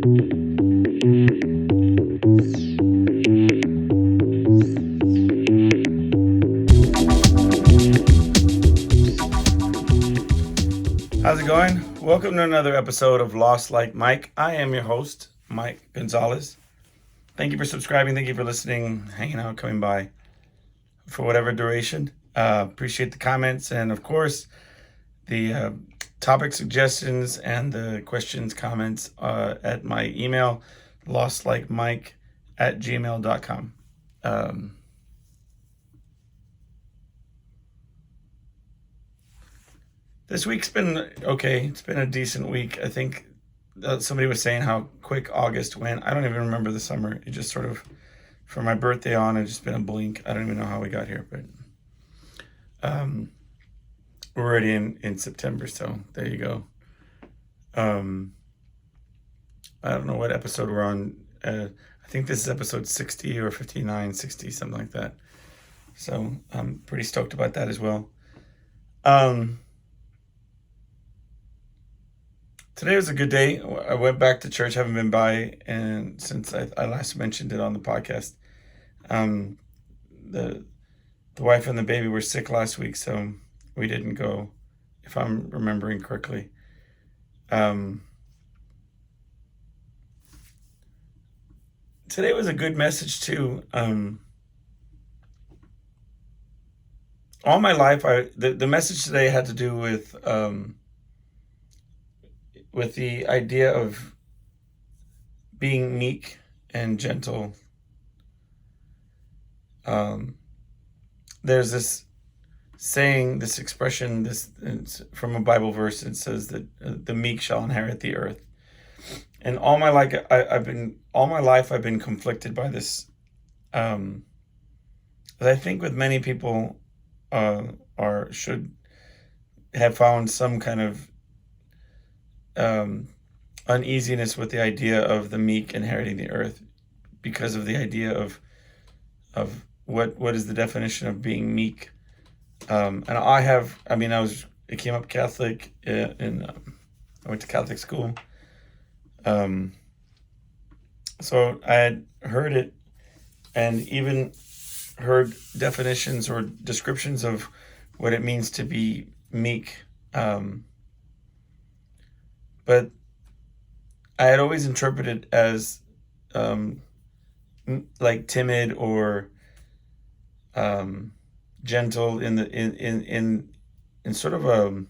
How's it going? Welcome to another episode of Lost Like Mike. I am your host, Mike Gonzalez. Thank you for subscribing. Thank you for listening, hanging out, coming by for whatever duration. Appreciate the comments and, of course, the topic suggestions and the questions, comments at my email, lostlikemike@gmail.com. This week's been okay. It's been a decent week. I think somebody was saying how quick August went. I don't even remember the summer. It just sort of, from my birthday on, it's just been a blink. I don't even know how we got here, but we're already in September, so there you go. I don't know what episode we're on. I think this is episode 60 or 59, 60, something like that. So I'm pretty stoked about that as well. Today was a good day. I went back to church, haven't been by, and since I last mentioned it on the podcast. The wife and the baby were sick last week, so we didn't go, if I'm remembering correctly. Today was a good message too. All my life, the message today had to do with the idea of being meek and gentle. There's this saying, this expression, it's from a Bible verse. It says that the meek shall inherit the earth. And all my life, I've been conflicted by this. I think with many people, should have found some kind of uneasiness with the idea of the meek inheriting the earth, because of the idea of what is the definition of being meek. And I came up Catholic, and I went to Catholic school. So I had heard it and even heard definitions or descriptions of what it means to be meek. But I had always interpreted as like timid or gentle in sort of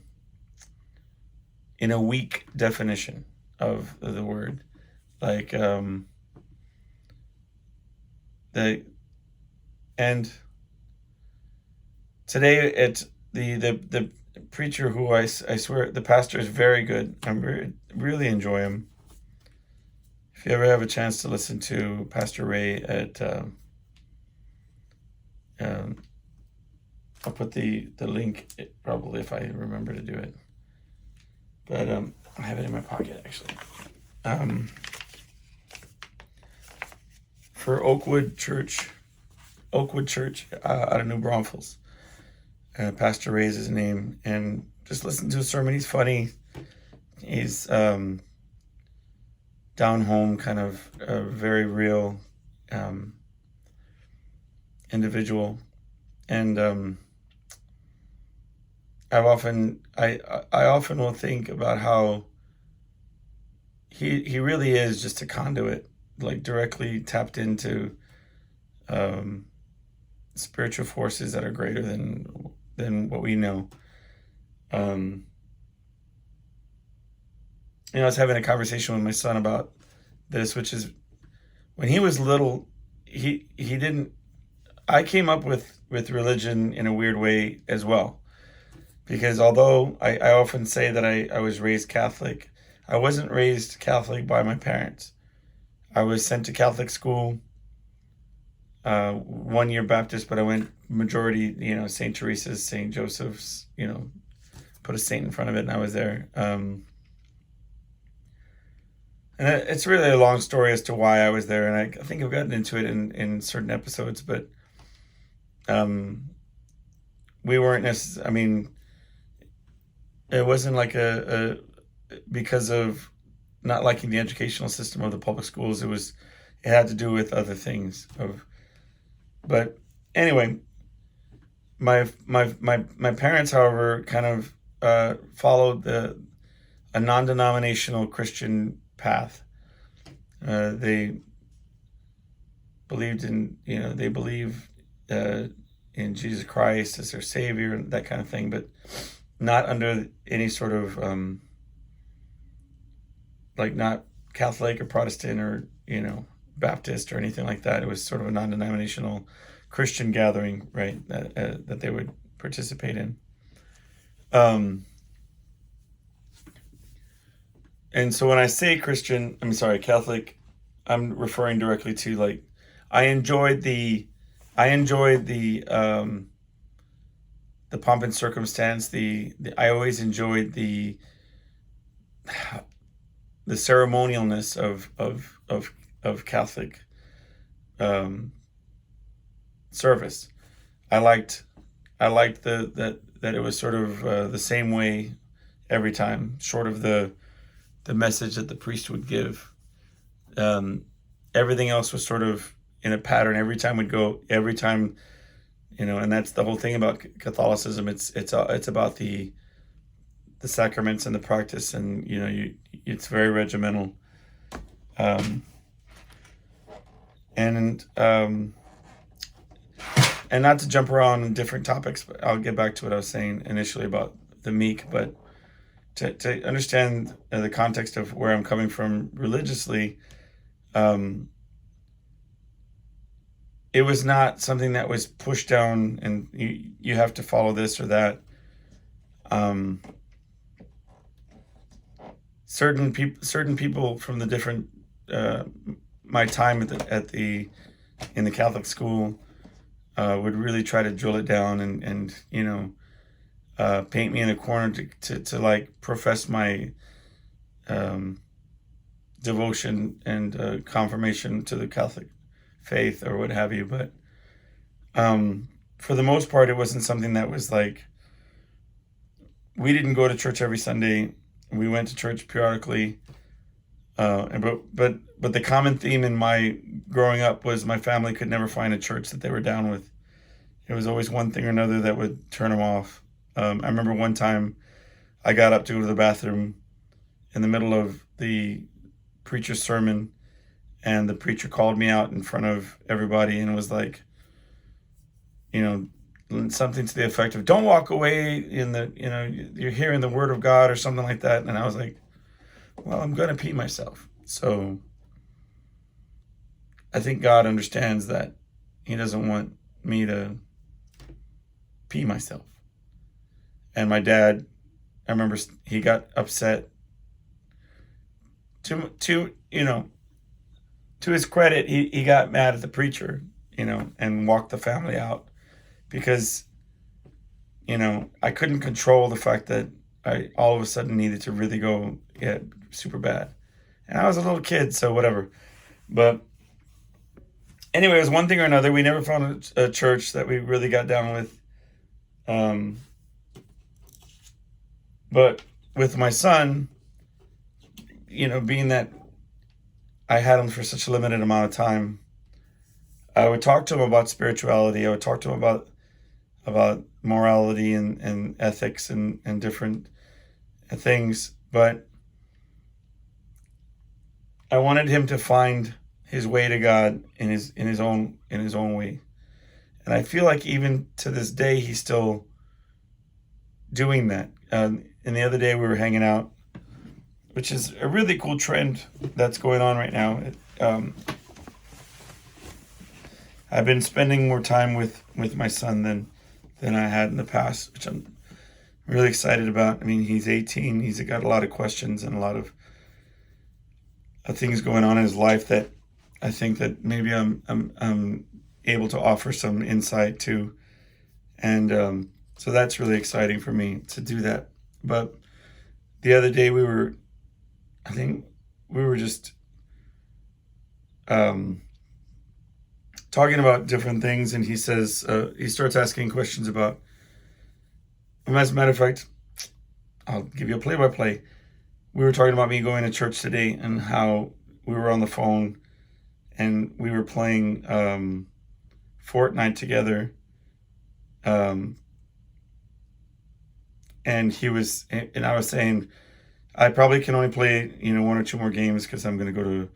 in a weak definition of the word, like and today it's the preacher who I swear, the pastor is very good. I really enjoy him. If you ever have a chance to listen to Pastor Ray at I'll put the link, probably, if I remember to do it. But I have it in my pocket, actually. For Oakwood Church out of New Braunfels. Pastor Ray is his name. And just listen to his sermon. He's funny. He's down home, kind of a very real individual. And I often will think about how he really is just a conduit, like directly tapped into spiritual forces that are greater than what we know. I was having a conversation with my son about this, which is, when he was little, he didn't. I came up with religion in a weird way as well. Because although I often say that I was raised Catholic, I wasn't raised Catholic by my parents. I was sent to Catholic school, 1 year Baptist, but I went majority, St. Teresa's, St. Joseph's, put a saint in front of it, and I was there. And it's really a long story as to why I was there, and I think I've gotten into it in certain episodes, but we weren't necessarily, it wasn't like because of not liking the educational system of the public schools. It had to do with other things. But anyway, my parents, however, kind of followed a non-denominational Christian path. They believed in, they believe in Jesus Christ as their Savior and that kind of thing, but not under any sort of like not Catholic or Protestant or Baptist or anything like that. It was sort of a non-denominational Christian gathering, right? That they would participate in. And so when I say Catholic, I'm referring directly to, like, I enjoyed the pomp and circumstance. I always enjoyed the ceremonialness of Catholic service. I liked that it was sort of the same way every time, short of the message that the priest would give. Everything else was sort of in a pattern. Every time, and that's the whole thing about Catholicism. It's about the sacraments and the practice, and it's very regimental. And not to jump around in different topics, but I'll get back to what I was saying initially about the meek, but to understand the context of where I'm coming from religiously, it was not something that was pushed down and you have to follow this or that. Certain people from the different my time in the Catholic school would really try to drill it down and paint me in a corner to like profess my devotion and confirmation to the Catholic faith or what have you. But for the most part, it wasn't something that was like, we didn't go to church every Sunday. We went to church periodically. But the common theme in my growing up was my family could never find a church that they were down with. It was always one thing or another that would turn them off. I remember one time I got up to go to the bathroom in the middle of the preacher's sermon, and the preacher called me out in front of everybody and was like, something to the effect of, "Don't walk away you're hearing the word of God," or something like that. And I was like, well, I'm going to pee myself. So I think God understands that he doesn't want me to pee myself. And my dad, I remember he got upset. To his credit, he got mad at the preacher, and walked the family out because, I couldn't control the fact that I all of a sudden needed to really go get super bad. And I was a little kid, so whatever. But anyway, it was one thing or another. We never found a church that we really got down with. But with my son, being that I had him for such a limited amount of time, I would talk to him about spirituality. I would talk to him about morality and ethics and different things. But I wanted him to find his way to God in his own way. And I feel like even to this day, he's still doing that. And the other day we were hanging out, which is a really cool trend that's going on right now. I've been spending more time with my son than I had in the past, which I'm really excited about. I mean, he's 18. He's got a lot of questions and a lot of things going on in his life that I think that maybe I'm able to offer some insight to, and so that's really exciting for me to do that. But the other day I think we were just talking about different things, and he says he starts asking questions about. As a matter of fact, I'll give you a play-by-play. we were talking about me going to church today and how we were on the phone and we were playing Fortnite together. And I was saying, I probably can only play, 1 or 2 more games because I'm going to go to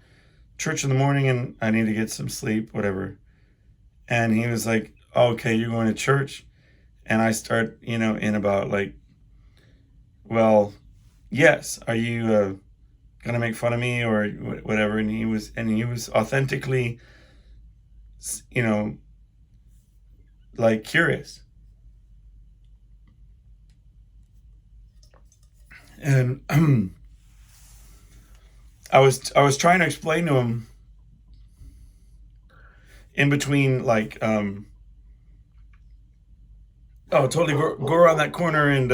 church in the morning and I need to get some sleep, whatever. And he was like, okay, you're going to church? And I start, in about like, well, yes, are you going to make fun of me or whatever? And he was authentically, like curious. And I was trying to explain to him in between, like, oh, totally go around that corner and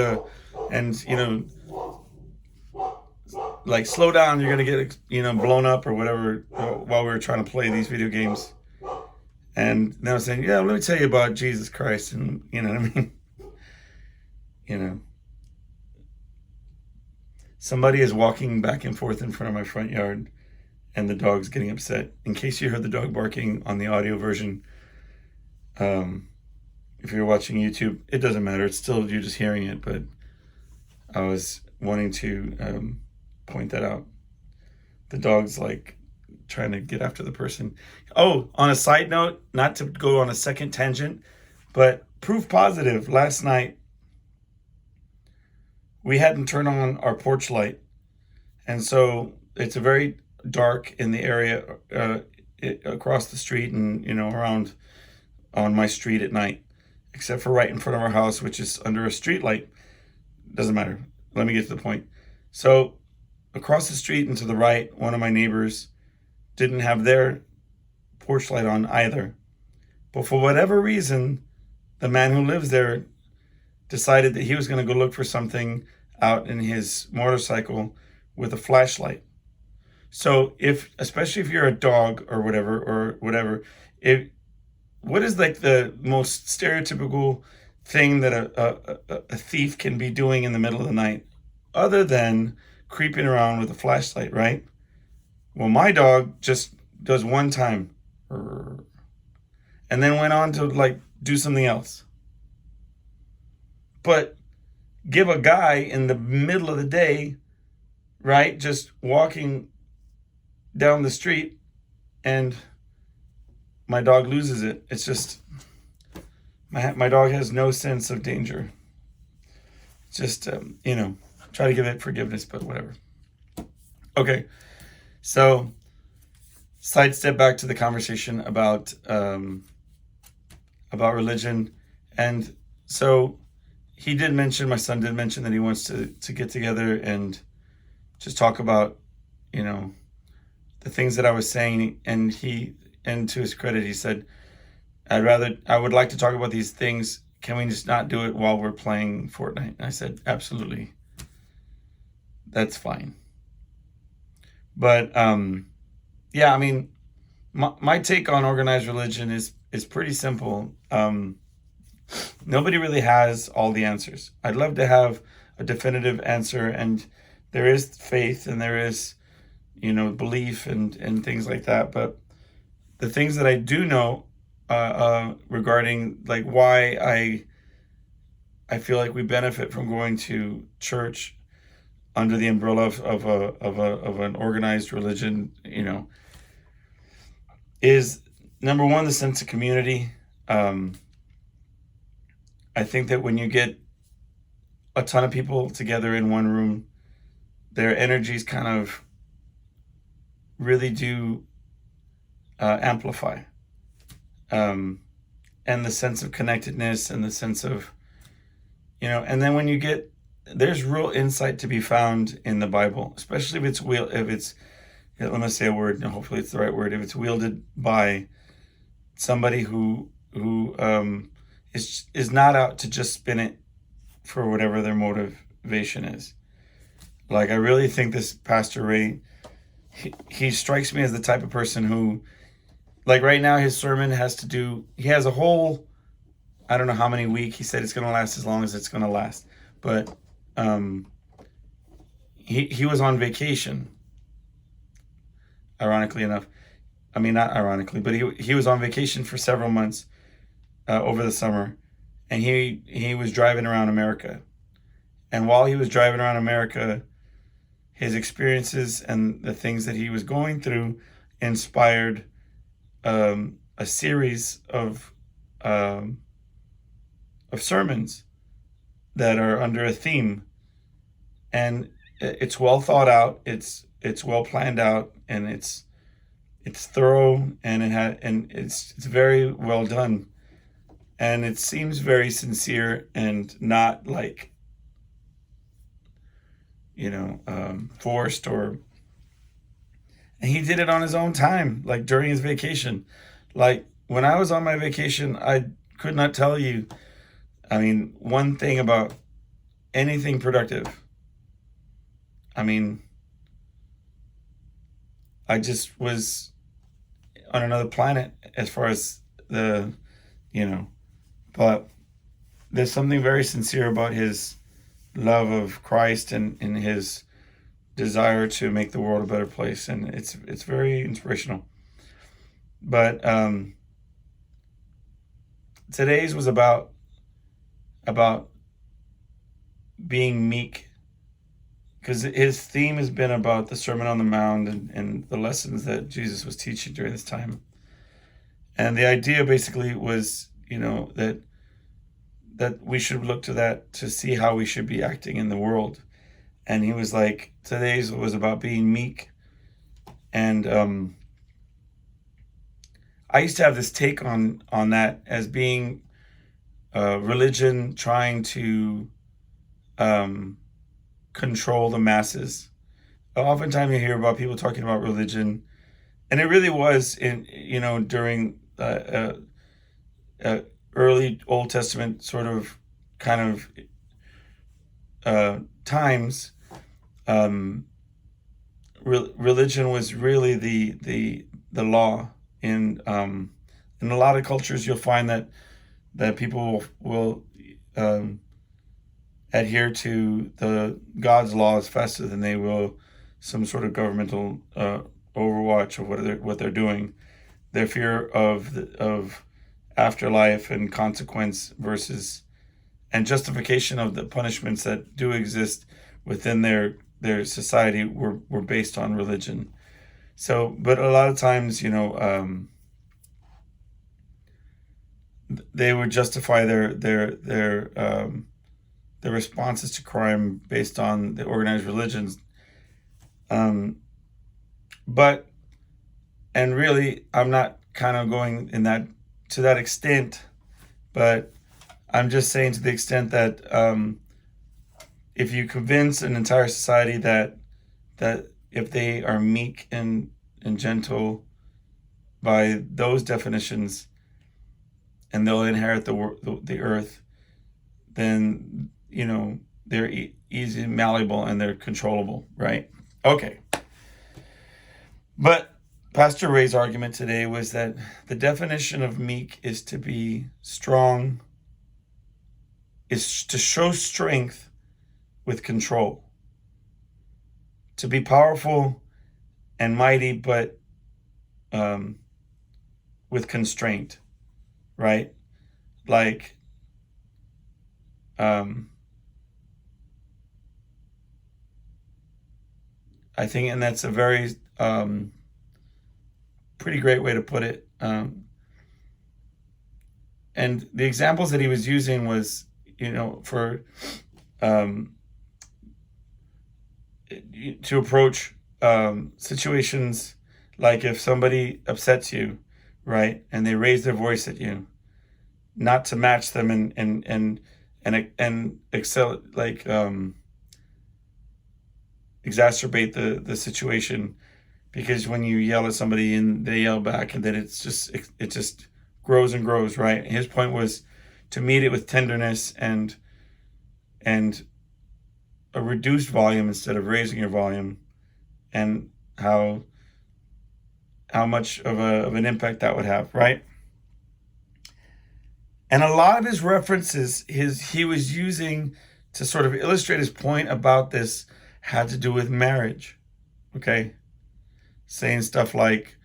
like slow down, you're gonna get blown up or whatever, while we were trying to play these video games. And then I was saying, yeah, let me tell you about Jesus Christ, and you know what I mean. Somebody is walking back and forth in front of my front yard, and the dog's getting upset. In case you heard the dog barking on the audio version, if you're watching YouTube, it doesn't matter. It's still you just hearing it, but I was wanting to point that out. The dog's like trying to get after the person. Oh, on a side note, not to go on a second tangent, but proof positive, last night we hadn't turned on our porch light. And so it's a very dark in the area across the street and, around on my street at night, except for right in front of our house, which is under a street light. Doesn't matter. Let me get to the point. So across the street and to the right, one of my neighbors didn't have their porch light on either. But for whatever reason, the man who lives there decided that he was going to go look for something out in his motorcycle with a flashlight. So especially if you're a dog or whatever, what is like the most stereotypical thing that a thief can be doing in the middle of the night, other than creeping around with a flashlight, right? Well, my dog just does one time and then went on to like do something else. But give a guy in the middle of the day, right, just walking down the street, and my dog loses it. It's just, my dog has no sense of danger. Just, try to give it forgiveness, but whatever. Okay, so sidestep back to the conversation about religion. And so my son did mention that he wants to get together and just talk about, the things that I was saying. And to his credit, he said, I would like to talk about these things. Can we just not do it while we're playing Fortnite? And I said, absolutely. That's fine. But, yeah, I mean, my take on organized religion is pretty simple. Nobody really has all the answers. I'd love to have a definitive answer, and there is faith and there is, belief and things like that. But the things that I do know regarding like why I feel like we benefit from going to church under the umbrella of an organized religion, is number one, the sense of community. I think that when you get a ton of people together in one room, their energies kind of really do amplify. And the sense of connectedness and the sense of, and then when there's real insight to be found in the Bible, especially if let me say a word, and hopefully it's the right word, if it's wielded by somebody who is not out to just spin it for whatever their motivation is. Like, I really think this Pastor Ray, he strikes me as the type of person who, like right now, his sermon he has a whole, I don't know how many weeks, he said it's going to last as long as it's going to last. But he was on vacation, ironically enough. I mean, not ironically, but he was on vacation for several months over the summer, and he was driving around America. And while he was driving around America, his experiences and the things that he was going through inspired a series of sermons that are under a theme, and it's well thought out. It's well planned out, and it's thorough, and it's very well done, and it seems very sincere and not like forced or. And he did it on his own time, like during his vacation. Like when I was on my vacation, I could not tell you, I mean, one thing about anything productive. I mean, I just was on another planet as far as but there's something very sincere about his love of Christ and his desire to make the world a better place, and it's very inspirational. But today's was about being meek, because his theme has been about the Sermon on the Mount and the lessons that Jesus was teaching during this time. And the idea basically was, that we should look to that to see how we should be acting in the world. And he was like, today's was about being meek. And I used to have this take on that as being religion trying to control the masses. Oftentimes you hear about people talking about religion, and it really was during early Old Testament sort of kind of times. Religion was really the law. In a lot of cultures, you'll find that people will adhere to the God's laws faster than they will some sort of governmental overwatch of what they're doing. Their fear of afterlife and consequence versus and justification of the punishments that do exist within their society were based on religion. So, but a lot of times, they would justify their responses to crime based on the organized religions. But really, I'm not kind of going to that extent, but I'm just saying to the extent that if you convince an entire society that if they are meek and gentle by those definitions, and they'll inherit the earth, then they're easy, malleable, and they're controllable, right? Okay. But Pastor Ray's argument today was that the definition of meek is to be strong, is to show strength with control, to be powerful and mighty, but with constraint, right? Like, I think, and that's a very pretty great way to put it. And the examples that he was using was, for to approach situations like if somebody upsets you, right, and they raise their voice at you, not to match them and excel, like exacerbate the situation, because when you yell at somebody and they yell back, and then it just grows and grows, right? His point was to meet it with tenderness and a reduced volume instead of raising your volume, and how much of an impact that would have, right? And a lot of his references he was using to sort of illustrate his point about this had to do with marriage. Okay, saying stuff like,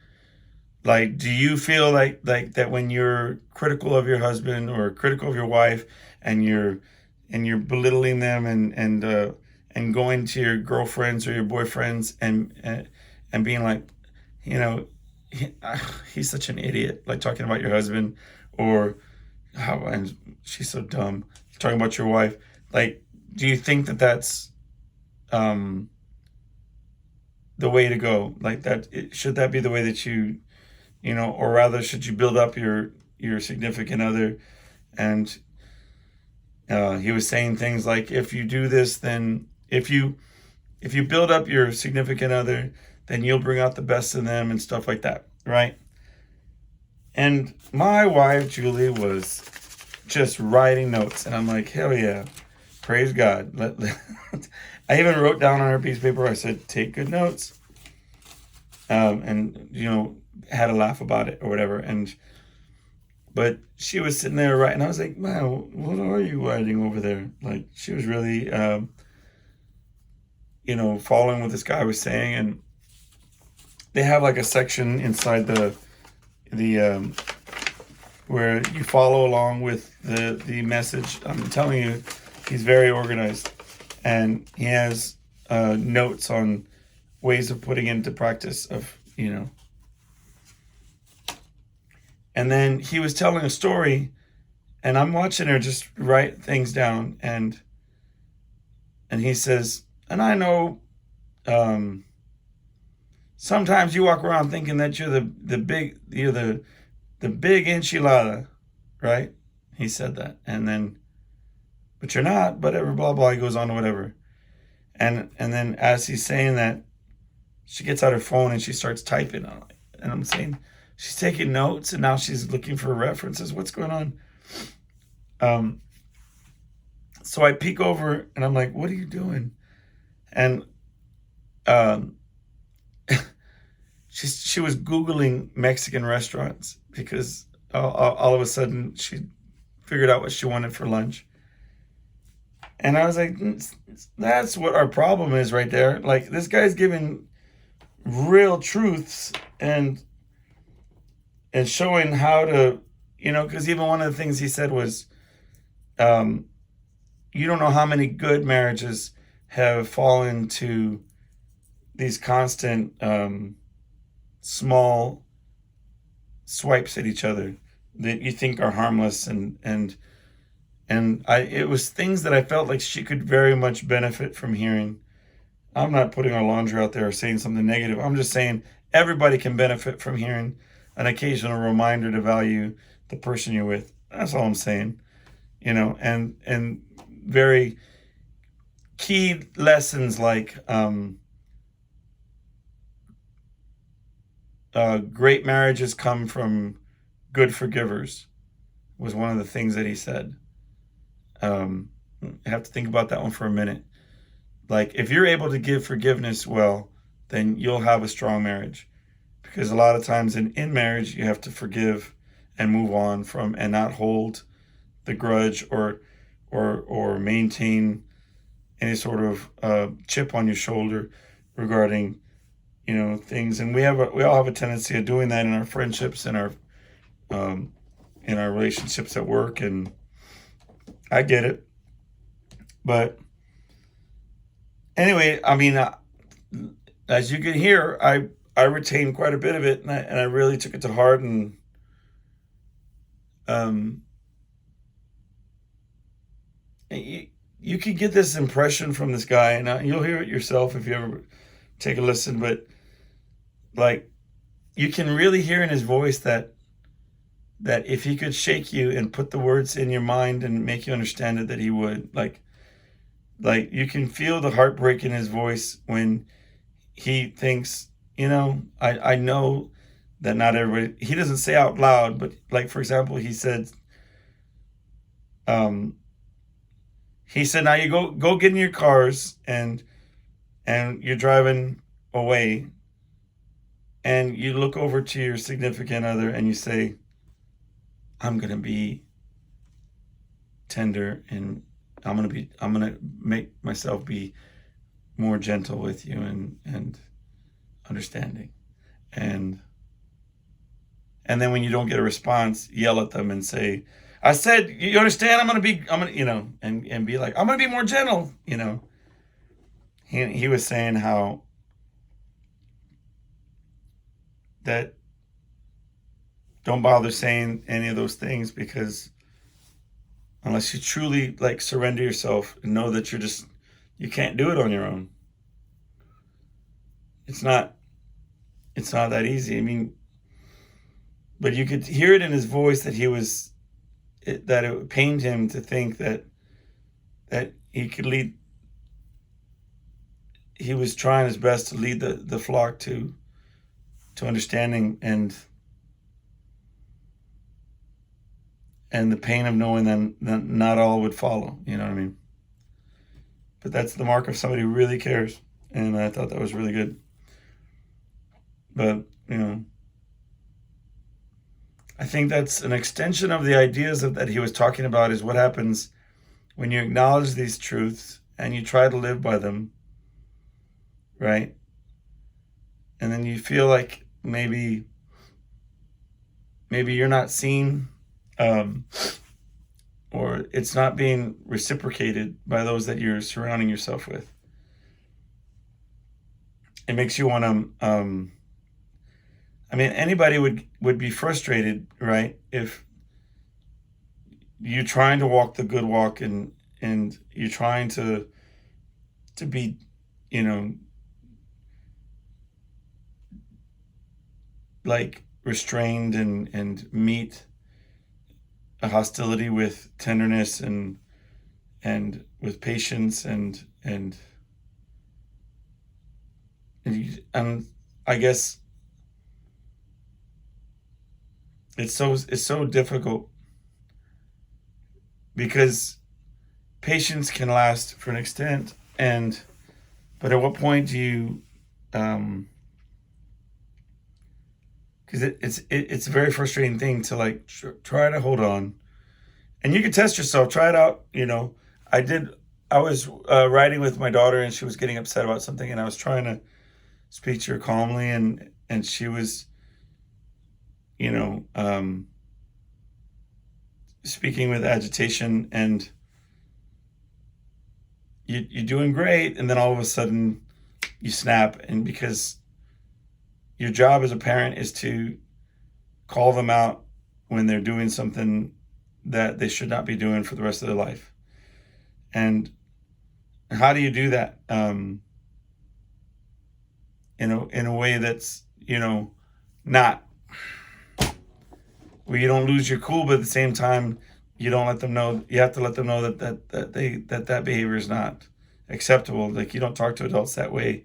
do you feel like that when you're critical of your husband or critical of your wife, and you're belittling them, and going to your girlfriends or your boyfriends, and being like, you know, he's such an idiot, like talking about your husband, or how, and she's so dumb, talking about your wife. Like, do you think that that's um the way to go? Like, should that be the way that or rather, should you build up your significant other? And he was saying things like, if you do this, then if you build up your significant other, then you'll bring out the best in them and stuff like that, right? And my wife Julie was just writing notes, and I'm like, hell yeah, praise God. I even wrote down on her piece of paper, I said, take good notes, and had a laugh about it or whatever. But she was sitting there writing. I was like, man, what are you writing over there? Like, she was really following what this guy was saying. And they have like a section inside the where you follow along with the message. I'm telling you, he's very organized, and he has notes on ways of putting into practice of. And then he was telling a story, and I'm watching her just write things down, and he says, and I know sometimes you walk around thinking that you're the big enchilada, right? He said that, and then, but you're not. Whatever, blah blah. He goes on to whatever, and then as he's saying that, she gets out her phone and she starts typing on it, and I'm saying, she's taking notes, and now she's looking for references. What's going on? So I peek over, and I'm like, what are you doing? And she was Googling Mexican restaurants, because all of a sudden she figured out what she wanted for lunch. And I was like, that's what our problem is right there. Like, this guy's giving real truths, and showing how to, because even one of the things he said was, you don't know how many good marriages have fallen to these constant small swipes at each other that you think are harmless, and it was things that I felt like she could very much benefit from hearing. I'm not putting our laundry out there or saying something negative. I'm just saying everybody can benefit from hearing an occasional reminder to value the person you're with. That's all I'm saying. And very key lessons like great marriages come from good forgivers was one of the things that he said. I have to think about that one for a minute. Like, if you're able to give forgiveness well, then you'll have a strong marriage. Because a lot of times in marriage, you have to forgive and move on from, and not hold the grudge or maintain any sort of chip on your shoulder regarding things. And we all have a tendency of doing that in our friendships and in our relationships at work. And I get it, but anyway, I mean, as you can hear, I retained quite a bit of it, and I really took it to heart. And you can get this impression from this guy, and you'll hear it yourself if you ever take a listen. But like, you can really hear in his voice that if he could shake you and put the words in your mind and make you understand it, that he would. Like you can feel the heartbreak in his voice when he thinks, I know that not everybody, he doesn't say out loud, but like, for example, he said, now you go get in your cars, and you're driving away, and you look over to your significant other and you say, I'm going to be tender, and I'm going to make myself be more gentle with you and understanding. And then when you don't get a response, yell at them and say, I said, you understand? I'm gonna, and be like, I'm gonna be more gentle, He was saying how that don't bother saying any of those things, because unless you truly like surrender yourself and know that you can't do it on your own. It's not that easy. I mean, but you could hear it in his voice that that it pained him to think that he could lead. He was trying his best to lead the flock to understanding and the pain of knowing that not all would follow. You know what I mean? But that's the mark of somebody who really cares. And I thought that was really good. But, I think that's an extension of the ideas that he was talking about, is what happens when you acknowledge these truths and you try to live by them, right? And then you feel like maybe you're not seen, or it's not being reciprocated by those that you're surrounding yourself with. It makes you want to, anybody would be frustrated, right? If you're trying to walk the good walk and you're trying to be, like restrained and meet a hostility with tenderness and with patience and I guess it's so difficult, because patience can last for an extent, but at what point do you because it's a very frustrating thing to like try to hold on, and you can test yourself, try it out. I was riding with my daughter, and she was getting upset about something, and I was trying to speak to her calmly, and she was speaking with agitation, and you're doing great, and then all of a sudden you snap, and because your job as a parent is to call them out when they're doing something that they should not be doing for the rest of their life. And how do you do that in a way that's not where you don't lose your cool, but at the same time you don't let them know. You have to let them know that behavior is not acceptable. Like, you don't talk to adults that way.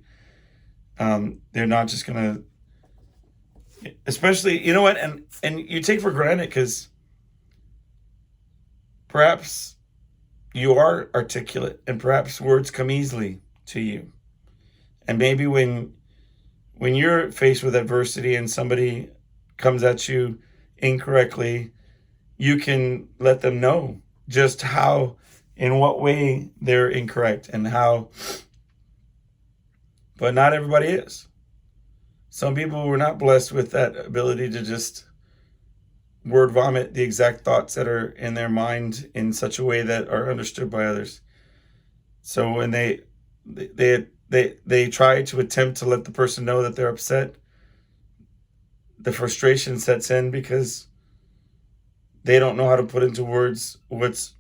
They're not just gonna, especially, and you take for granted, because perhaps you are articulate and perhaps words come easily to you. And maybe when you're faced with adversity and somebody comes at you incorrectly, you can let them know just how, in what way they're incorrect and how, but not everybody is. Some people were not blessed with that ability to just word vomit the exact thoughts that are in their mind in such a way that are understood by others. So when they try to attempt to let the person know that they're upset, the frustration sets in because they don't know how to put into words what's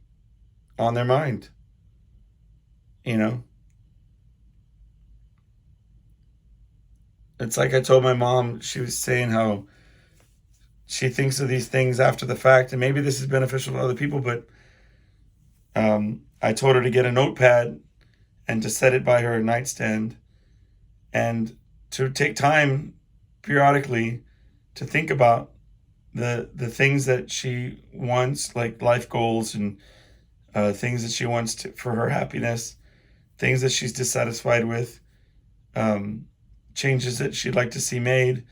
on their mind. It's like I told my mom, she was saying how she thinks of these things after the fact, and maybe this is beneficial to other people, but I told her to get a notepad and to set it by her nightstand, and to take time periodically to think about the things that she wants, like life goals and things that she wants for her happiness, things that she's dissatisfied with, changes that she'd like to see made.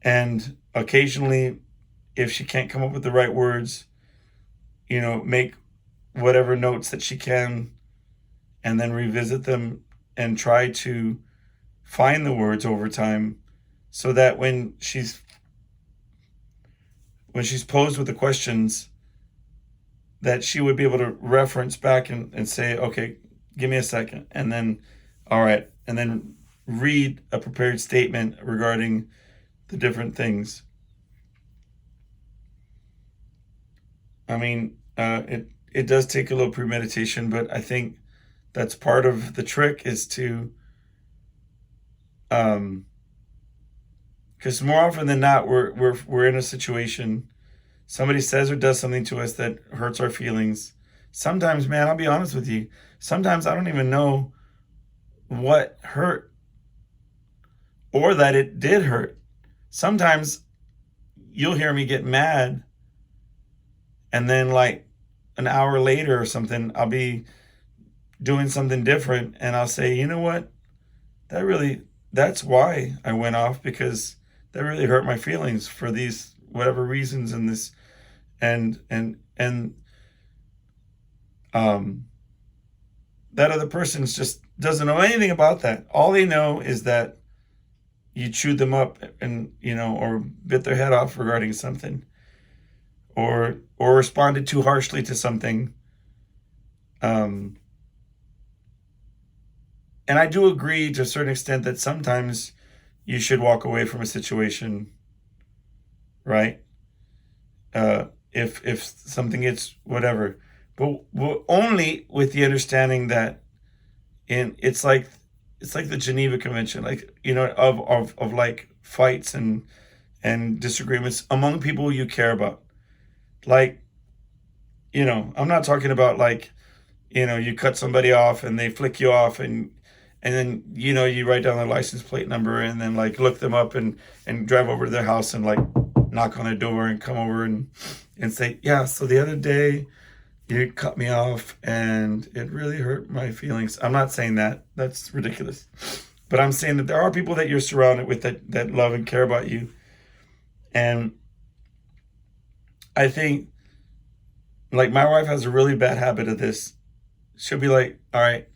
And occasionally, if she can't come up with the right words, make whatever notes that she can, and then revisit them and try to find the words over time so that when she's posed with the questions, that she would be able to reference back and say, okay, give me a second. And then, all right. And then read a prepared statement regarding the different things. I mean, it does take a little premeditation, but I think that's part of the trick is to, because more often than not, we're in a situation, somebody says or does something to us that hurts our feelings. Sometimes, man, I'll be honest with you. Sometimes I don't even know what hurt or that it did hurt. Sometimes you'll hear me get mad, and then like an hour later or something, I'll be doing something different, and I'll say, you know what? That's why I went off, because that really hurt my feelings for these whatever reasons, and this and that other person just doesn't know anything about that. All they know is that you chewed them up and, or bit their head off regarding something, or responded too harshly to something. And I do agree to a certain extent that sometimes you should walk away from a situation, right? If something gets whatever, but only with the understanding that it's like the Geneva Convention, like, of like fights and disagreements among people you care about. Like, I'm not talking about like, you cut somebody off and they flick you off, and then, you write down their license plate number and then like look them up and drive over to their house and like knock on their door and come over and say, yeah, so the other day you cut me off and it really hurt my feelings. I'm not saying that. That's ridiculous. But I'm saying that there are people that you're surrounded with that love and care about you. And I think, like, my wife has a really bad habit of this. She'll be like, all right,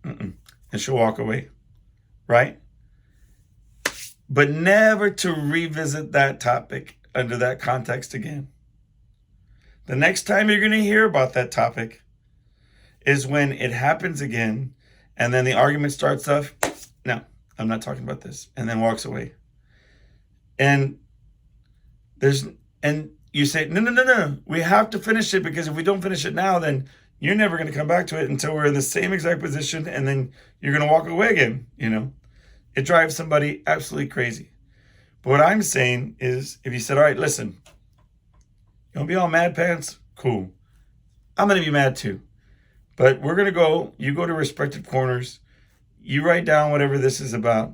and she'll walk away, right? But never to revisit that topic under that context again. The next time you're going to hear about that topic is when it happens again, and then the argument starts off, no, I'm not talking about this, and then walks away. And you say, no, we have to finish it, because if we don't finish it now, then you're never going to come back to it until we're in the same exact position, and then you're going to walk away again, It drives somebody absolutely crazy. But what I'm saying is, if you said, all right, listen, you want to be all mad pants? Cool. I'm going to be mad too. But we're going to you go to respective corners. You write down whatever this is about.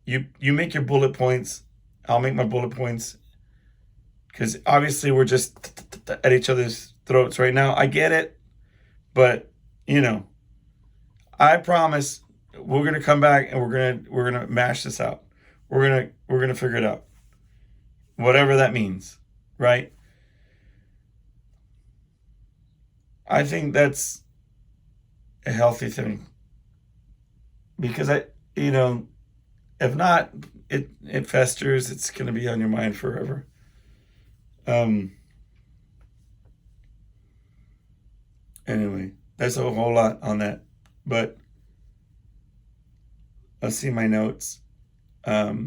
You make your bullet points. I'll make my bullet points. Because obviously we're just at each other's throats right now. I get it. But, I promise we're going to come back and we're going to mash this out. We're going to figure it out. Whatever that means, right? I think that's a healthy thing, because if not, it festers. It's going to be on your mind forever. Anyway, that's a whole lot on that, but I'll see my notes. But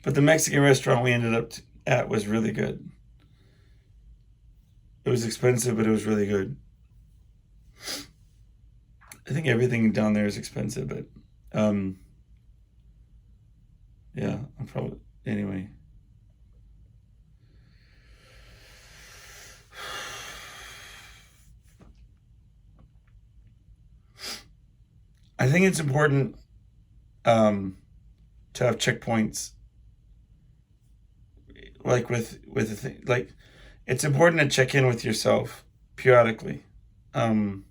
the Mexican restaurant we ended up at was really good. It was expensive, but it was really good. I think everything down there is expensive, but yeah, I'm probably, anyway. I think it's important to have checkpoints, like with the thing, like, it's important to check in with yourself periodically. I'll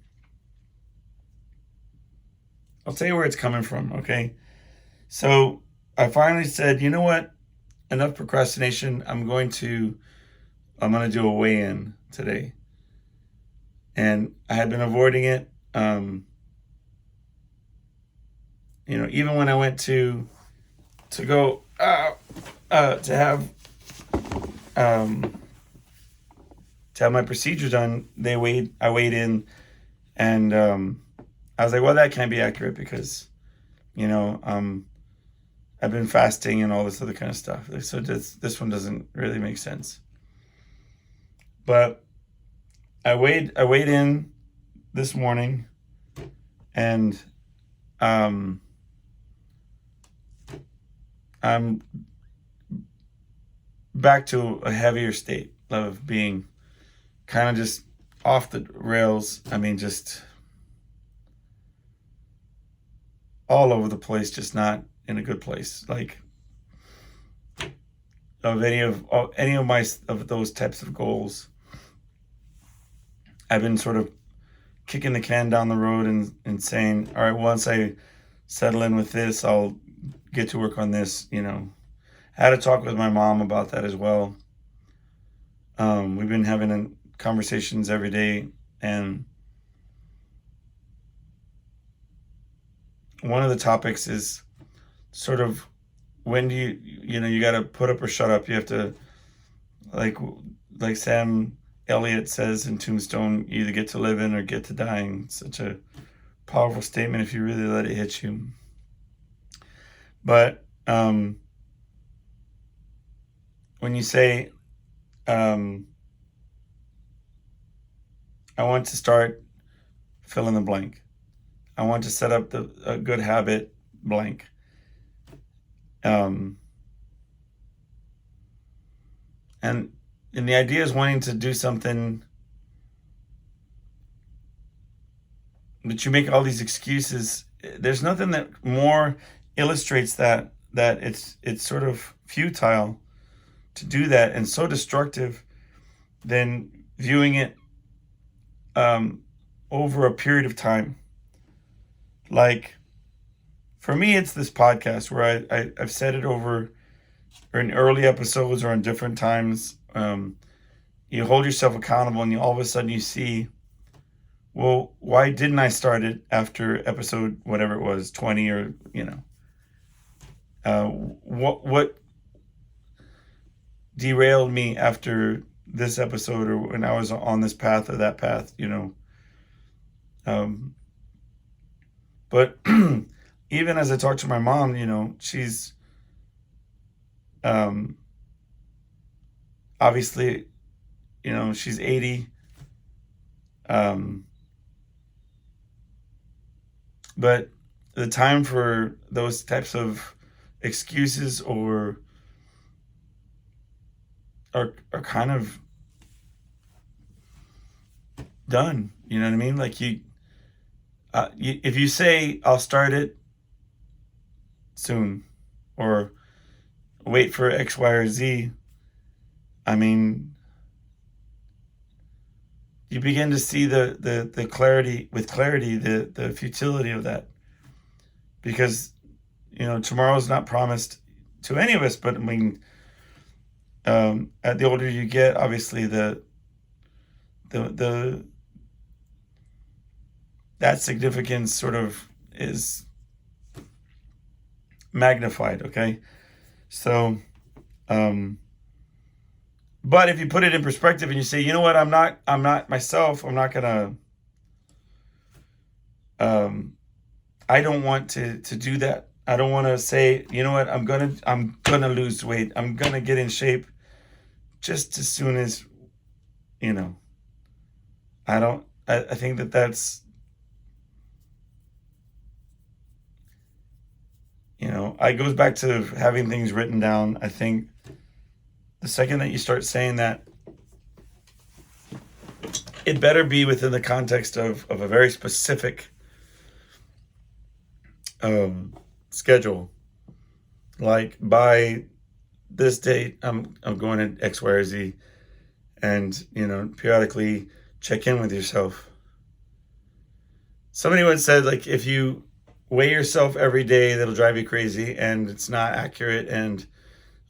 tell you where it's coming from, okay? So I finally said, you know what? Enough procrastination. I'm going to do a weigh-in today. And I had been avoiding it. even when I went to go to have my procedure done, I weighed in, and I was like, well, that can't be accurate because I've been fasting and all this other kind of stuff. So this one doesn't really make sense. But I weighed in this morning, and I'm back to a heavier state of being kind of just off the rails. I mean, just all over the place, just not in a good place. Like of any of those types of goals, I've been sort of kicking the can down the road and saying, all right, once I settle in with this, I'll get to work on this. I had a talk with my mom about that as well. We've been having conversations every day, and one of the topics is sort of, when do you got to put up or shut up. You have to, like Sam Elliott says in Tombstone, you either get to live in or get to dying. Such a powerful statement if you really let it hit you. But when you say, I want to start fill in the blank. I want to set up a good habit blank. And the idea is wanting to do something, but you make all these excuses. There's nothing that more illustrates that it's sort of futile to do that, and so destructive, than viewing it over a period of time. Like, for me, it's this podcast where I've said it over, or in early episodes or in different times. You hold yourself accountable, and all of a sudden you see, well, why didn't I start it after episode whatever it was, 20, or what derailed me after this episode, or when I was on this path or that path, but even as I talk to my mom, she's obviously, she's 80. But the time for those types of excuses are kind of done. You know what I mean? Like if you say, I'll start it soon, or wait for X, Y, or Z, I mean, you begin to see the clarity, the futility of that. Because, tomorrow's not promised to any of us, but I mean, at the older you get, obviously that significance sort of is magnified, okay? So, but if you put it in perspective and you say, you know what, I'm not myself, I'm not gonna, I don't want to do that. I don't want to say, you know what, I'm gonna lose weight, I'm gonna get in shape just as soon as, I think that's, it goes back to having things written down. I think the second that you start saying that, it better be within the context of a very specific schedule. Like, by this date, I'm going at X, Y, or Z, and periodically check in with yourself. Somebody once said, like, if you weigh yourself every day, that'll drive you crazy, and it's not accurate, and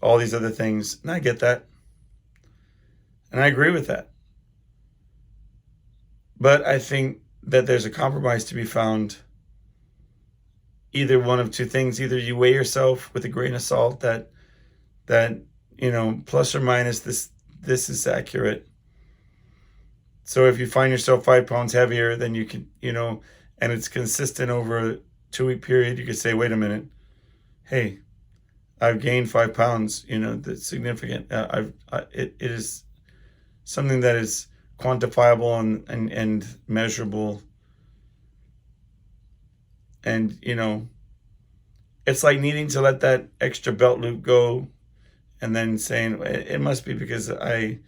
all these other things. And I get that, and I agree with that. But I think that there's a compromise to be found either one of two things. Either you weigh yourself with a grain of salt that plus or minus this is accurate. So if you find yourself 5 pounds heavier, then you can, and it's consistent over a 2-week period, you could say, wait a minute, hey, I've gained 5 pounds, that's significant. It is something that is quantifiable and measurable. And, it's like needing to let that extra belt loop go and then saying, it must be because I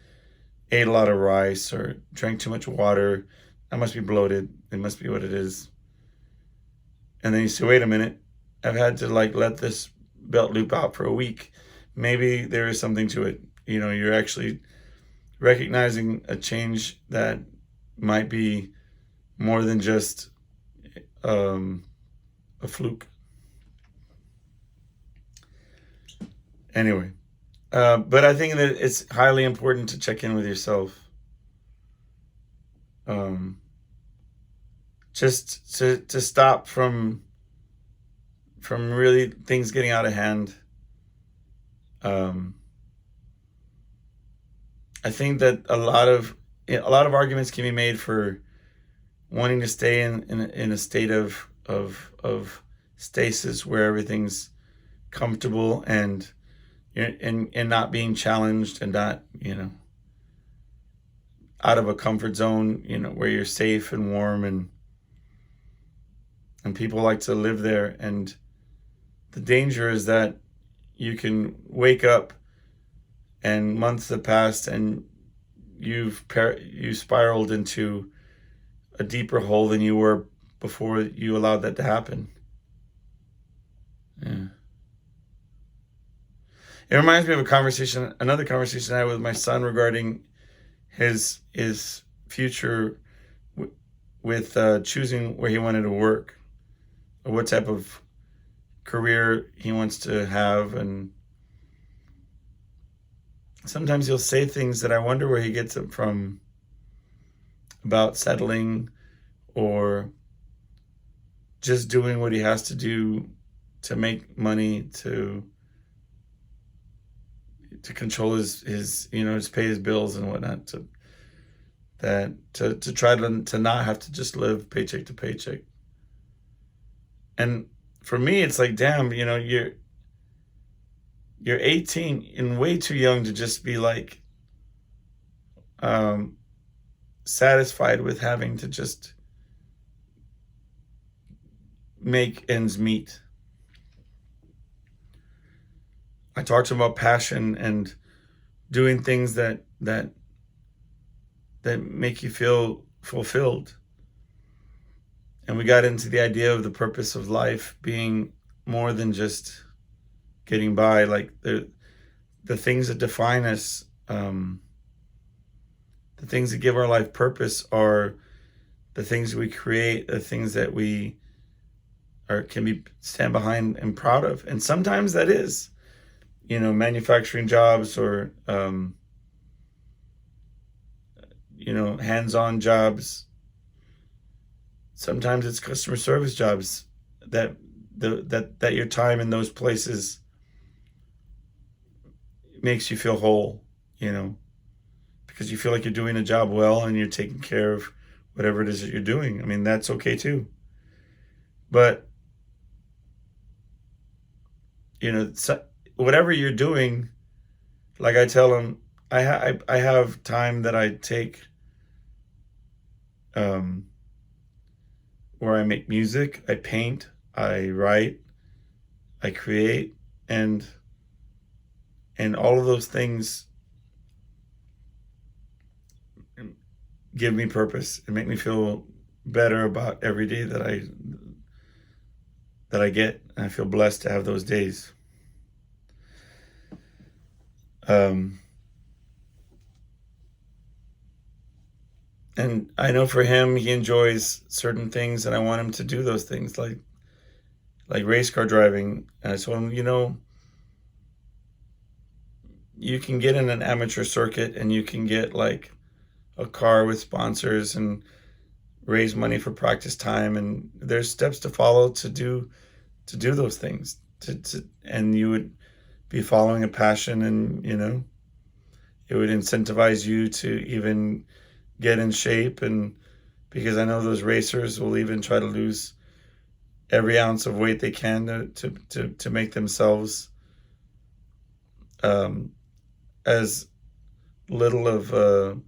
ate a lot of rice or drank too much water. I must be bloated. It must be what it is. And then you say, wait a minute, I've had to let this belt loop out for a week. Maybe there is something to it. You're actually recognizing a change that might be more than just a fluke. Anyway. But I think that it's highly important to check in with yourself. Just to stop from really things getting out of hand. I think that a lot of arguments can be made for wanting to stay in a state of stasis where everything's comfortable and not being challenged and not, out of a comfort zone, where you're safe and warm and people like to live there. And the danger is that you can wake up and months have passed and you spiraled into a deeper hole than you were before you allowed that to happen. Yeah. It reminds me of another conversation I had with my son regarding his future with choosing where he wanted to work or what type of career he wants to have. And sometimes he'll say things that I wonder where he gets it from about settling or just doing what he has to do to make money to control his pay his bills and whatnot, to try to not have to just live paycheck to paycheck. And for me, it's like, damn, you're 18 and way too young to just be satisfied with having to just make ends meet. I talked to him about passion and doing things that make you feel fulfilled. And we got into the idea of the purpose of life being more than just getting by, like the things that define us, the things that give our life purpose are the things we create, the things that we can stand behind and proud of. And sometimes that is, manufacturing jobs or, hands-on jobs. Sometimes it's customer service jobs that your time in those places makes you feel whole, because you feel like you're doing a job well and you're taking care of whatever it is that you're doing. I mean, that's okay too. But, whatever you're doing, like I tell them, I have time that I take where I make music, I paint, I write, I create, and all of those things give me purpose and make me feel better about every day that I get. And I feel blessed to have those days. And I know for him, he enjoys certain things, and I want him to do those things, like race car driving. And I told him, you can get in an amateur circuit and you can get like a car with sponsors and raise money for practice time. And there's steps to follow to do do those things, and you would be following a passion, and it would incentivize you to even get in shape. And because I know those racers will even try to lose every ounce of weight they can to make themselves as little of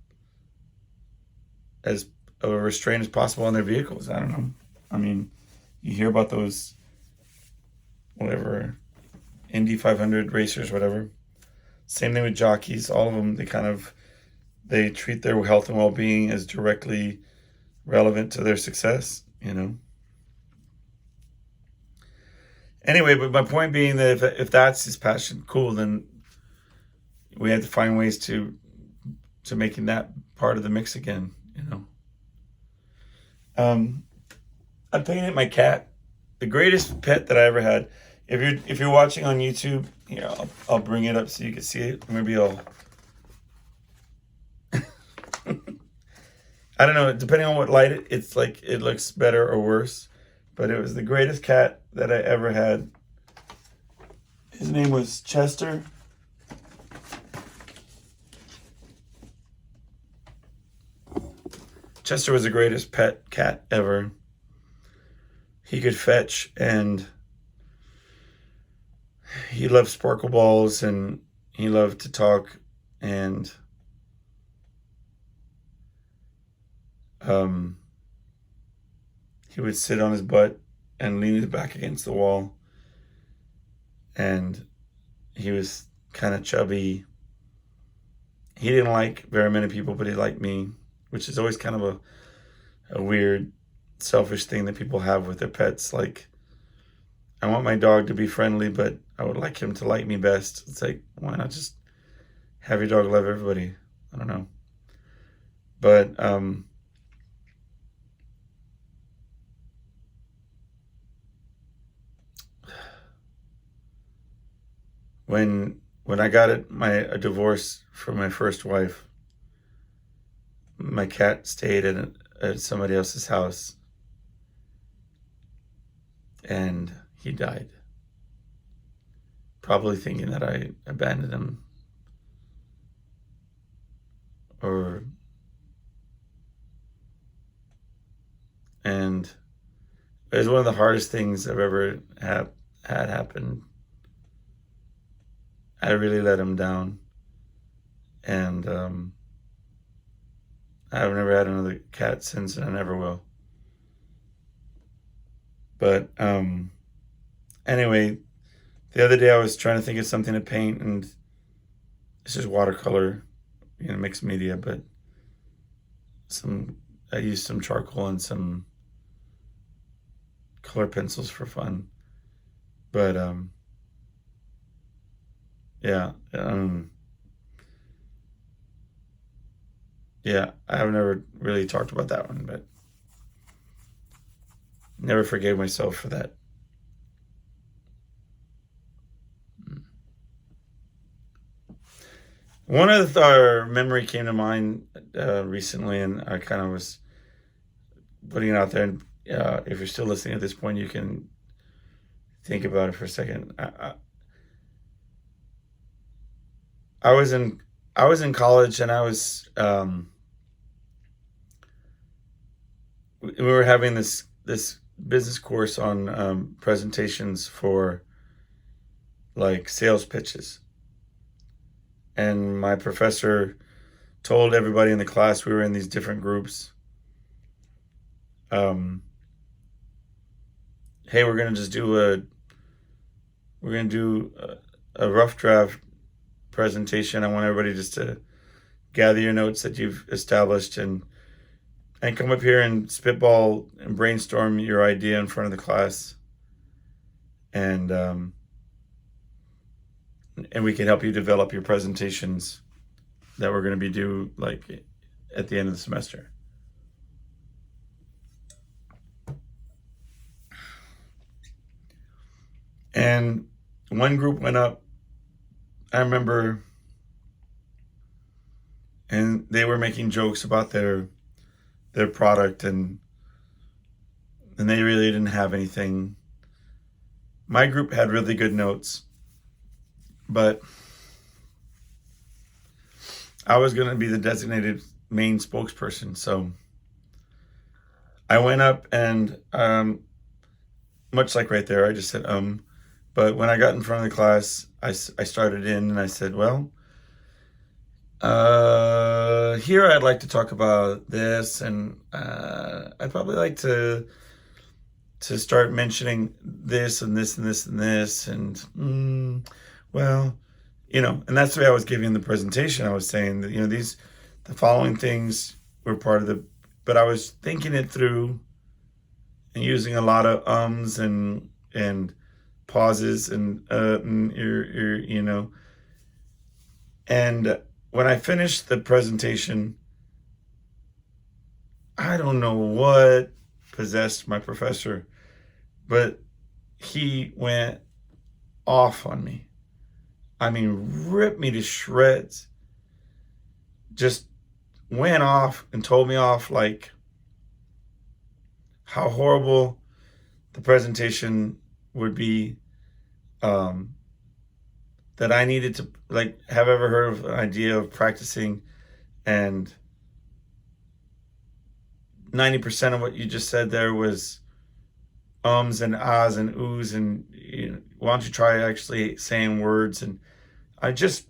as of a restraint as possible on their vehicles. I don't know. I mean, you hear about those whatever Indy 500 racers, whatever. Same thing with jockeys. All of them, they treat their health and well-being as directly relevant to their success. Anyway, but my point being that if that's his passion, cool. Then we had to find ways to making that part of the mix again. I painted my cat. The greatest pet that I ever had. If you're watching on YouTube, here I'll bring it up so you can see it. Maybe I'll. I don't know. Depending on what light it's like, it looks better or worse. But it was the greatest cat that I ever had. His name was Chester. Chester was the greatest pet cat ever. He could fetch, and he loved sparkle balls, and he loved to talk, and he would sit on his butt and lean his back against the wall, and he was kind of chubby. He didn't like very many people, but he liked me, which is always kind of a weird, selfish thing that people have with their pets. Like, I want my dog to be friendly, but I would like him to like me best. It's like, why not just have your dog love everybody? I don't know. But when I got a divorce from my first wife, my cat stayed at somebody else's house, and he died. Probably thinking that I abandoned him, and it was one of the hardest things I've ever had happen. I really let him down, and I've never had another cat since, and I never will. But anyway, the other day I was trying to think of something to paint, and it's just watercolor, mixed media, but I used some charcoal and some color pencils for fun. But yeah, I've never really talked about that one, but never forgave myself for that. One other memory came to mind recently, and I kind of was putting it out there. And if you're still listening at this point, you can think about it for a second. I was in college, and I was we were having this business course on presentations for like sales pitches. And my professor told everybody in the class, we were in these different groups, hey, we're going to do a rough draft presentation. I want everybody just to gather your notes that you've established and come up here and spitball and brainstorm your idea in front of the class. And we can help you develop your presentations that we're going to be due like at the end of the semester. And one group went up, I remember, and they were making jokes about their product, and they really didn't have anything. my group had really good notes, but I was going to be the designated main spokesperson. So I went up and, much like right there, I just said, but when I got in front of the class, I started in and I said, well, here I'd like to talk about this, and I'd probably like to start mentioning this and this and this and this, and well, and that's the way I was giving the presentation. I was saying that the following things were part of but I was thinking it through and using a lot of ums and pauses and and when I finished the presentation, I don't know what possessed my professor, but he went off on me. I mean, ripped me to shreds. Just went off and told me off, like, how horrible the presentation would be, that I needed to, like, have ever heard of an idea of practicing, and 90% of what you just said there was ums and ahs and oohs, and why don't you try actually saying words? And I just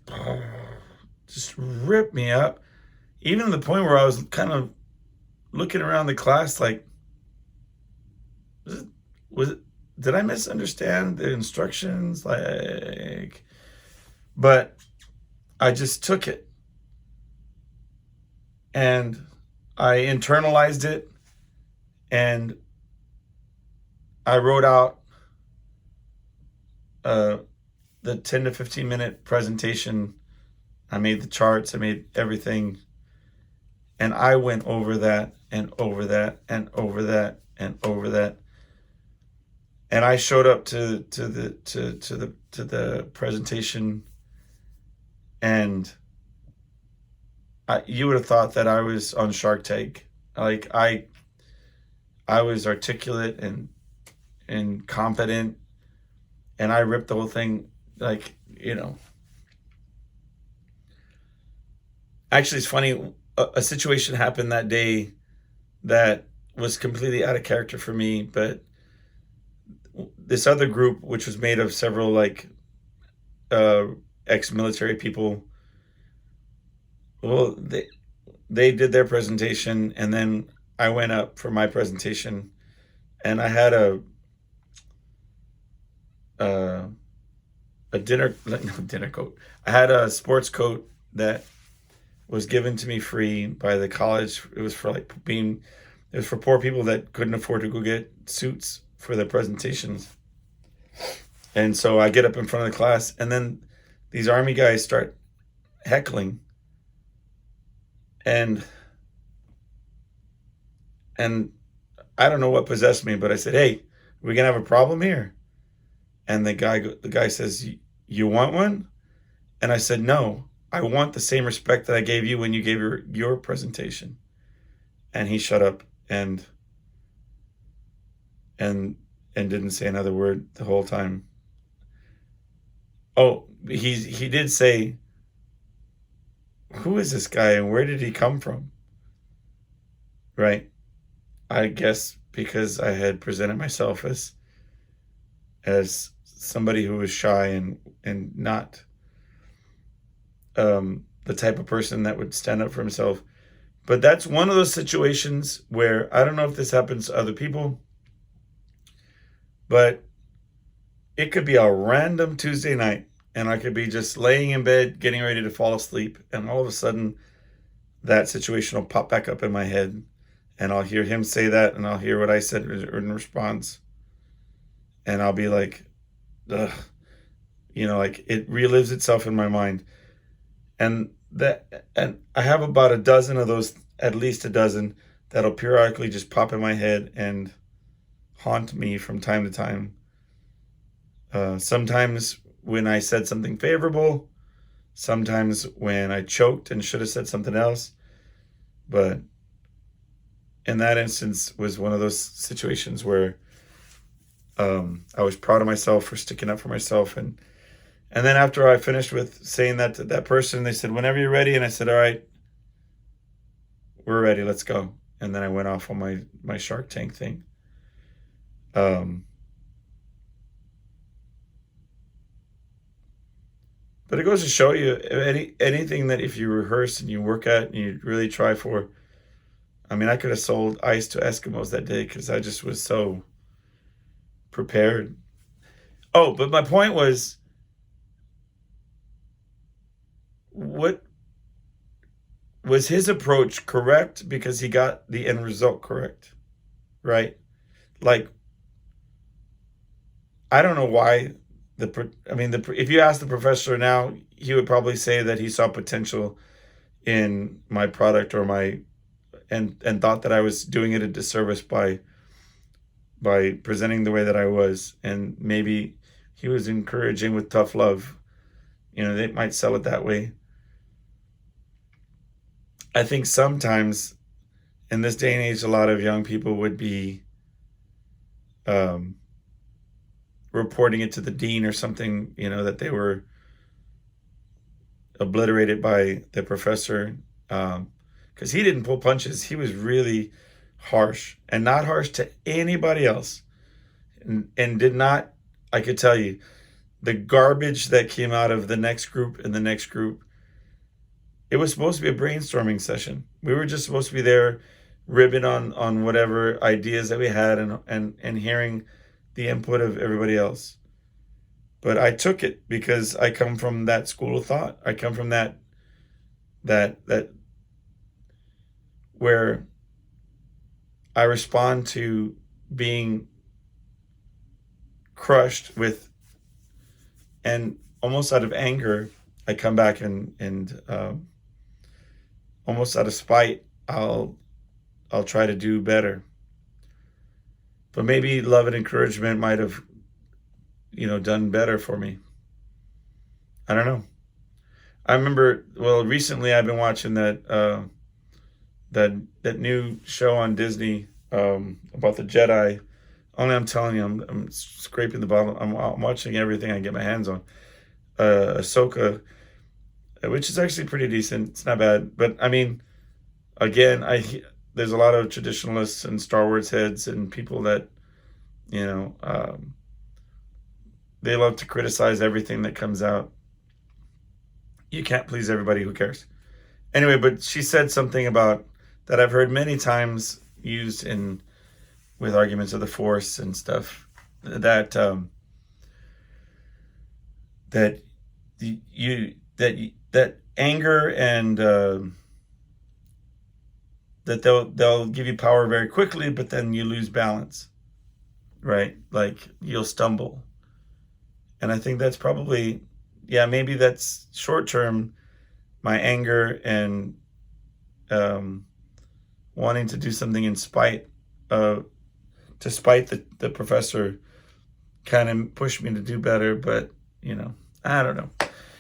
ripped me up, even to the point where I was kind of looking around the class like, did I misunderstand the instructions? But I just took it and I internalized it, and I wrote out the 10 to 15 minute presentation. I made the charts, I made everything, and I went over that and over that and over that and over that. And I showed up to the presentation, and you would have thought that I was on Shark Tank. Like, I was articulate and competent, and I ripped the whole thing, like, Actually, it's funny, a situation happened that day that was completely out of character for me, but this other group, which was made of several, like, ex-military people, well, they did their presentation, and then I went up for my presentation, and I had a dinner coat. I had a sports coat that was given to me free by the college. It was for poor people that couldn't afford to go get suits for their presentations. And so I get up in front of the class, and then these Army guys start heckling, and I don't know what possessed me, but I said, "Hey, are we gonna have a problem here?" And the guy says, "You want one?" And I said, "No, I want the same respect that I gave you when you gave your presentation." And he shut up and didn't say another word the whole time. Oh, he did say, "Who is this guy and where did he come from?" Right? I guess because I had presented myself as somebody who was shy and not the type of person that would stand up for himself. But that's one of those situations where, I don't know if this happens to other people, but it could be a random Tuesday night, and I could be just laying in bed getting ready to fall asleep, and all of a sudden that situation will pop back up in my head, and I'll hear him say that, and I'll hear what I said in response, and I'll be like, ugh, like it relives itself in my mind. And I have about a dozen of those, at least a dozen, that'll periodically just pop in my head and haunt me from time to time. Sometimes when I said something favorable, sometimes when I choked and should have said something else. But in that instance was one of those situations where I was proud of myself for sticking up for myself. And then after I finished with saying that to that person, they said, whenever you're ready. And I said, all right, we're ready. Let's go. And then I went off on my Shark Tank thing. But it goes to show you anything that if you rehearse and you work at and you really try for. I mean, I could have sold ice to Eskimos that day because I just was so prepared. Oh, but my point was, what was his approach correct because he got the end result correct, right? Like, I don't know why if you ask the professor now, he would probably say that he saw potential in my product or and thought that I was doing it a disservice by presenting the way that I was, and maybe he was encouraging with tough love. They might sell it that way. I think sometimes in this day and age, a lot of young people would be reporting it to the dean or something, that they were obliterated by the professor, because he didn't pull punches. He was really harsh, and not harsh to anybody else, and did not, I could tell you, the garbage that came out of the next group and the next group. It was supposed to be a brainstorming session. We were just supposed to be there ribbing on whatever ideas that we had and hearing the input of everybody else. But I took it because I come from that school of thought. I come from that where I respond to being crushed with, and almost out of anger, I come back and almost out of spite, I'll try to do better. But maybe love and encouragement might have, done better for me. I don't know. I remember, recently I've been watching that new show on Disney about the Jedi. Only I'm telling you, I'm scraping the bottom. I'm watching everything I get my hands on. Ahsoka, which is actually pretty decent. It's not bad. But I mean, again, there's a lot of traditionalists and Star Wars heads and people that, they love to criticize everything that comes out. You can't please everybody. Who cares? Anyway, but she said something about that I've heard many times used with arguments of the Force and stuff, that anger and that they'll give you power very quickly, but then you lose balance, right? Like you'll stumble. And I think that's probably, maybe that's short term, my anger and wanting to do something in spite to spite the professor kind of pushed me to do better. But, I don't know.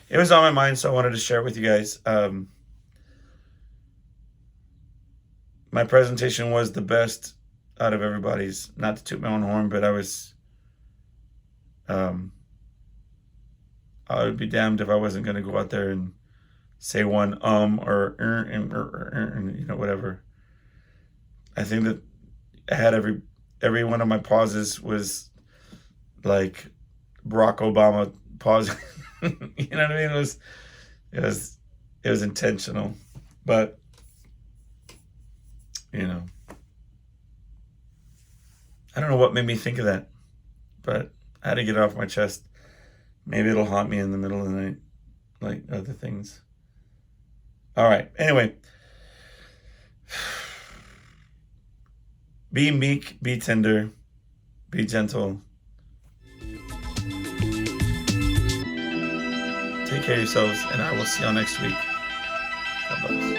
It was on my mind, so I wanted to share it with you guys. My presentation was the best out of everybody's. Not to toot my own horn, but I would be damned if I wasn't going to go out there and say one or whatever. I think that I had every one of my pauses was like Barack Obama pause. You know what I mean? It was intentional, but I don't know what made me think of that, but I had to get it off my chest. Maybe it'll haunt me in the middle of the night, like other things. All right. Anyway, be meek, be tender, be gentle. Take care of yourselves, and I will see y'all next week. God bless.